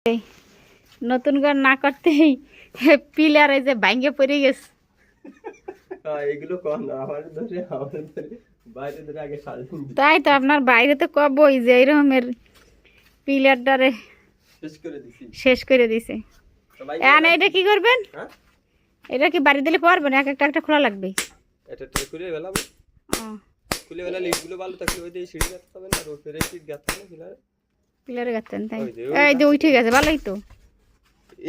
নতুন ঘর না করতেই পিলার এই যে ভাঙ্গে পড়ে গেছে। এগুলো কম না, আমাদের বাইরে ধরে আগে সাজিয়ে তাই তো আপনার বাইরে তো কবই যে এইরকমের পিলারটারে শেষ করে দিছে। এটা কি করবেন? এটা কি বাড়ি দিলে পারবেন? এক একটা একটা খোলা লাগবে। এটা খুলে ফেলাবো। খুলে ফেলালে ইটগুলো ভালো থাকলে ওই দিয়ে সিঁড়ি গাঁথতে হবে না, রোড ফেরে সিট গাঁথতে হবে পিলারে। পিলারে গাঁথতেন তাই? এই যে উঠে গেছে, ভালোই তো।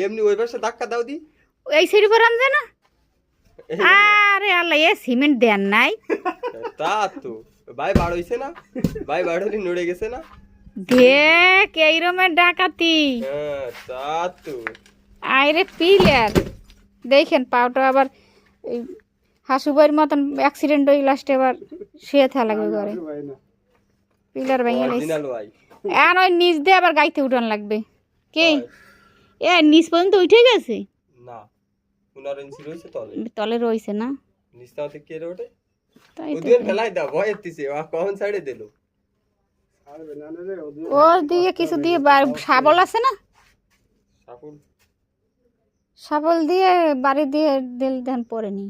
এমনি ওই পাশে ধাক্কা দাও দি, এই সিঁড়ি পর আনছে না। আরে আল্লাহ, এ সিমেন্ট দেন নাই? তা তো ভাই বার হইছে না, ভাই বার হলে নড়ে গেছে না। দেখ এইরকমের ডাকাতি। হ্যাঁ তা তো। আরে পিলার দেখেন, পাউটা আবার হাসুবাইয়ের মতন অ্যাক্সিডেন্ট হয়ে লাস্টে আবার শুয়ে থাকা লাগবে ঘরে। পিলার ভেঙে গেছে। এখন ওই নিচ দিয়ে আবার গাইতে উঠান লাগবে। কে এ নিচ পর্যন্ত উঠে গেছে না? 15 ইঞ্চি রইছে তলে। তলে রইছে না? নিচটা থেকে কে ওঠে? তাই তো। ওদের ফেলাই দাও, ভয় হইছে। ও কোন সাইডে দিল? ও দিয়ে কিছু দিয়ে শাবল আছে না? শাবল দিয়ে বাড়ি দিয়ে দিল দেন পরে নি।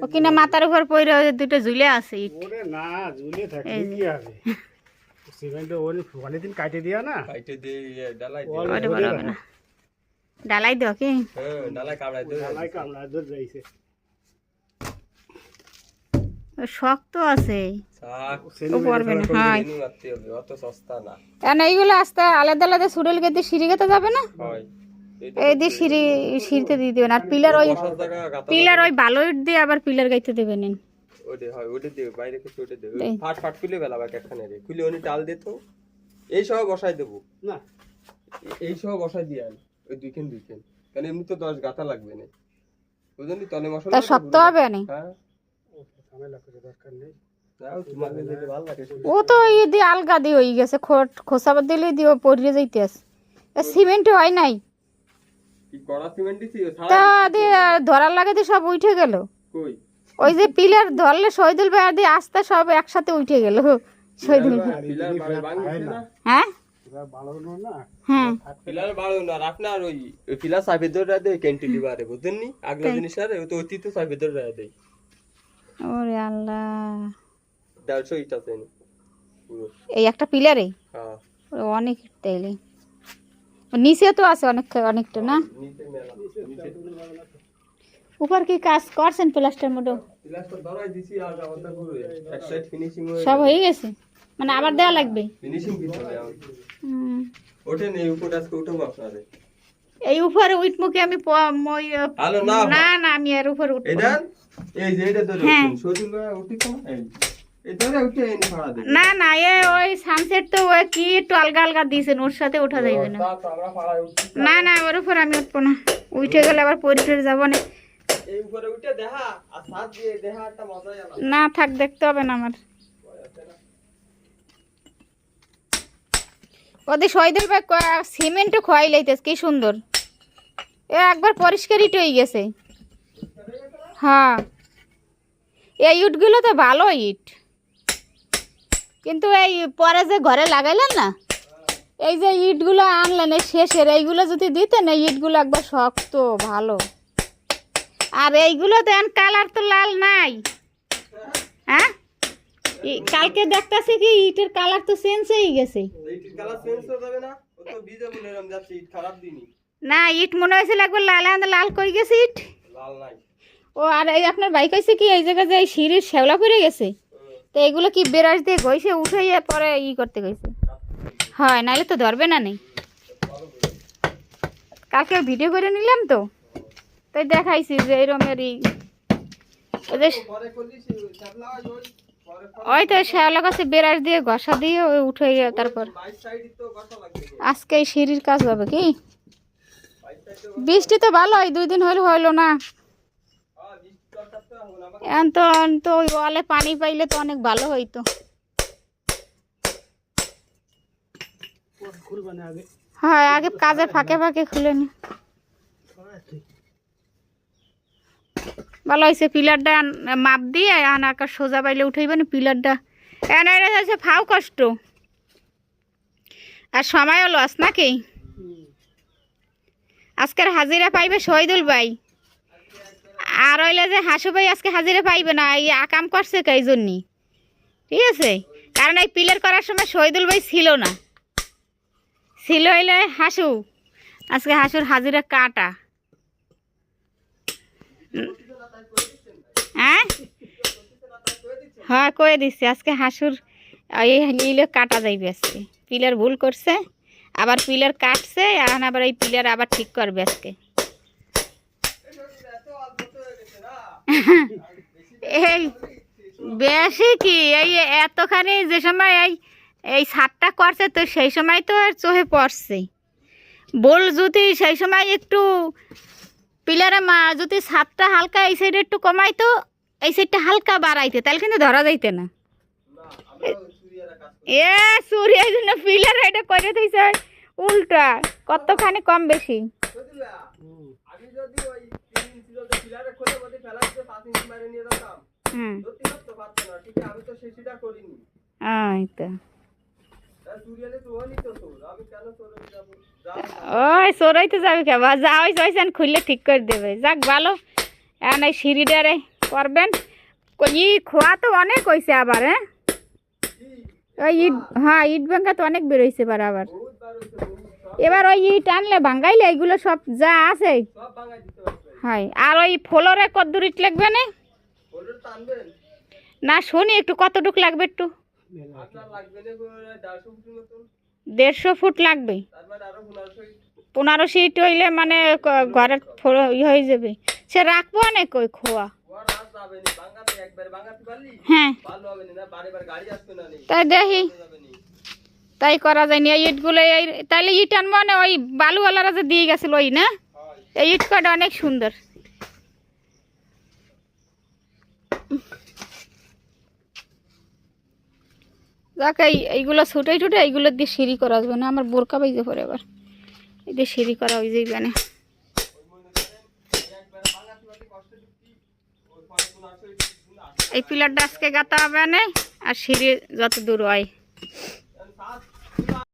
ও কিনা মাথার উপর পড়ে দুটো ঝুলে আছে। ওরে না, ঝুলে থাকে কি হবে? সিমেন্ট ওরে অনেকদিন কাটে দিয়া না, কাটে দিয়ে ডালাই দিয়ে ওরে বরাবর না ডালাই দাও কি? হ্যাঁ ডালাই কামড়াই দাও, ডালাই কামড়া দর যাইছে। শক্ত আছে, ও পারবে না। হ্যাঁ অত সস্তা না। এন এইগুলো আস্তে আলাদা আলাদা সুডেল গেতে সিঁড়ি গেতে যাবে না? হয় এই দিয়ে সিঁড়িতে দিয়ে দেবেন। আর পিলার ওই ভালো ইট দিয়ে আবার পিলার গাইতে দেবেন। ওটা হয়, ওটা দেব বাইরে কিছু, ওটা দেব ফাট ফাট খুলে বেলাবা একখানে রে, খুলে উনি টাল দে তো। এই সব বসাই দেব না, এই সব বসাই দিয়ান ওই দুইখান কারণ এমনি তো 10 গাঁথা লাগবে না, বুঝলি? তলে মশলা তা শক্ত হবে না। হ্যাঁ ঝামেলা করে দরকার নেই। তোমাকে যদি ভালো লাগে। ও তো এই দিয়ে আলগা দিয়ে হয়ে গেছে, খোসাবার দিলে দিয়ে পড়িয়ে যাইতে আছে। সিমেন্ট হয় নাই কি কড়া সিমেন্ট দিছি তা দিয়ে ধরার লাগে দিয়ে সব উঠে গেল। কই ওই যে পিলার ধরলে শহীদুল ভাই দিয়ে আস্তে সব একসাথে উঠে গেল। শহীদুল পিলার ভাঙছে না? হ্যাঁ বাড়ানো না, হ্যাঁ পিলার বাড়ানো আর আপনার ওই পিলার সাইডে ধরে দেয় ক্যান্টিলিভারে, বুঝছেন নি? আগলা জিনিস আর ও তো অতীত সাইডে ধরে দেয়। ওরে আল্লাহ, 150 ইট আছে পুরো এই একটা পিলারে? হ্যাঁ অনেক তাইলে নিচে তো আছে অনেকটা না? নিচে মেলা, উপর কি কাজ করছেন প্লাস্টার মোটো? প্লাস্টার ধরাই দিছি আর আমাদের পুরো এক সাইড ফিনিশিং সব হয়ে গেছে, মানে আবার দেয়া লাগবে? ফিনিশিং দিতে হবে। ওঠে নেই উপর আজকে উঠবো আপনারে। এই উপরে উঠমুখে আমি হ্যালো না না না আমি এর উপর উঠব এটা এই যে এটা ধরে সজুল উঠি কোন এই ধরে উঠে এনে ফাড়া দে। না না এ ওই সানসেট তো ওই কি একটু আলগা আলগা দিয়েছেন, ওর সাথে ওঠা যাবে না। তা তো আমরা ফাড়ায় উঠি না না ওর উপর আমি উঠবো না, উঠে গেলে আবার পরিষ্কার যাব না। এই উপরে উঠে দেখা আর সাত দিয়ে দেখা একটা মজাই আলাদা। না থাক, দেখতে হবে না আমার। ওদের শহীদুল ভাই সিমেন্টও খোয়াই লাইতেছে কি সুন্দর, এ একবার পরিষ্কার ইট হয়ে গেছে। হ্যাঁ এই ইটগুলো তো ভালো ইট, কিন্তু এই পরে যে ঘরে লাগাইলেন না, এই যে ইটগুলো আনলেন এই শেষের, এইগুলো যদি দিতেন, এই ইটগুলো একবার শক্ত ভালো। আর এইগুলো দেন কালার তো লাল নাই। হ্যাঁ কালকে দেখতেছি কি ইটের কালার তো চেঞ্জ হয়ে গেছে। ইটের কালার চেঞ্জ হয়ে যাবে না? ও তো বিজে বলে এরকম যাচ্ছে, ইট খারাপ দিনি না, ইট মনে হয়েছিল একবার লাল লাল করে গেছে ইট। লাল নাই। ও আর এই আপনার বাইক হয়েছে কি এই জায়গায় যে সিঁড়ির শ্যাওলা পড়ে গেছে, তো এগুলো কি বেরাস দিয়ে গইছে উঠাইয়ে পরে করতে গেছে। হয় নাহলে তো ধরবে না নেই। কালকে ভিডিও করে নিলাম তো, তাই দেখাইছি যে এরমেরই ওই তো শ্যাওলা গাছে বেরাস দিয়ে ঘষা দিয়ে ওই উঠে গিয়ে তারপর আজকে এই সিঁড়ির কাজ হবে কি। বৃষ্টি তো ভালো হয়, 2 দিন হইলো না। এখন তো ওই ওয়ালে পানি পাইলে তো অনেক ভালো হইতো। হ্যাঁ আগে কাজের ফাঁকে ফাঁকে খুলে নি ভালো হয়েছে। পিলারটা মাপ দিয়ে আকার সোজা পাইলে উঠাইবে না পিলারটা। এনে ফাও কষ্ট আর সময়ও লস নাকি। আজকের হাজিরা পাইবে শহীদুল ভাই, আর হইলে যে হাসু ভাই আজকে হাজিরা পাইবে না, এই আকাম করছে এই জন্যই, ঠিক আছে? কারণ এই পিলার করার সময় শহীদুল ভাই ছিল না, ছিল হইলে হাসু, আজকে হাসুর হাজিরা কাটা। হ্যাঁ হ্যাঁ কয়ে দিচ্ছি, আজকে হাসুর এই নিলে কাটা যাইবে, আজকে পিলার ভুল করছে, আবার পিলার কাটছে, এখন আবার এই পিলার আবার ঠিক করবে আজকে। এই বেশি কি, এই এতখানি যে সময় এই ছাদটা করছে তো সেই সময় তো আর চোখে পড়ছে, বল যদি সেই সময় একটু পিলারে যদি ছাদটা হালকা এই সাইডে একটু কমাইতো, এই সাইডটা হালকা বাড়াইতে, তাহলে কিন্তু ধরা যাইতে না। এ সূর্যের জন্য পিলার এটা করে দিয়েছে উল্টা, কতখানি কম বেশি। ওই সরাইতে যাবে কে, যা হয়েছে খুললে ঠিক করে দেবে। যাক ভালো, এখন এই সিঁড়িটারে করবেন। ই খোয়া তো অনেক হয়েছে আবার, হ্যাঁ ওই ইট, হ্যাঁ ইট ভাঙ্গা তো অনেক বেরোইছে এবার আবার। এবার ওই ইট আনলে ভাঙ্গাইলে এইগুলো সব যা আছে, হয়। আর ওই ফ্লোরে কদ্দুর ইট লাগবে না? না শুনি একটু কতটুক লাগবে, একটু 150 ফুট লাগবে। 1500 ইট হইলে মানে ঘরের হয়ে যাবে। সে রাখবো অনেক ওই খোয়া, হ্যাঁ তাই দেখি, তাই করা যায়নি। এই ইটগুলো এই তাইলে ইট আনবো না, ওই বালুওয়ালারা যে দিয়ে গেছিল ওই না, এই ইট কটা অনেক সুন্দর। যাক এইগুলো ছুটে ছুটে এইগুলো দিয়ে সিঁড়ি করা যাবে না, আমার বোরকা বাইজে পরে আবার এই দিয়ে সিঁড়ি করা হয়ে যাইবে না। এই পিলারটা আজকে গাঁথা হবে না, আর সিঁড়ি যত দূর হয়।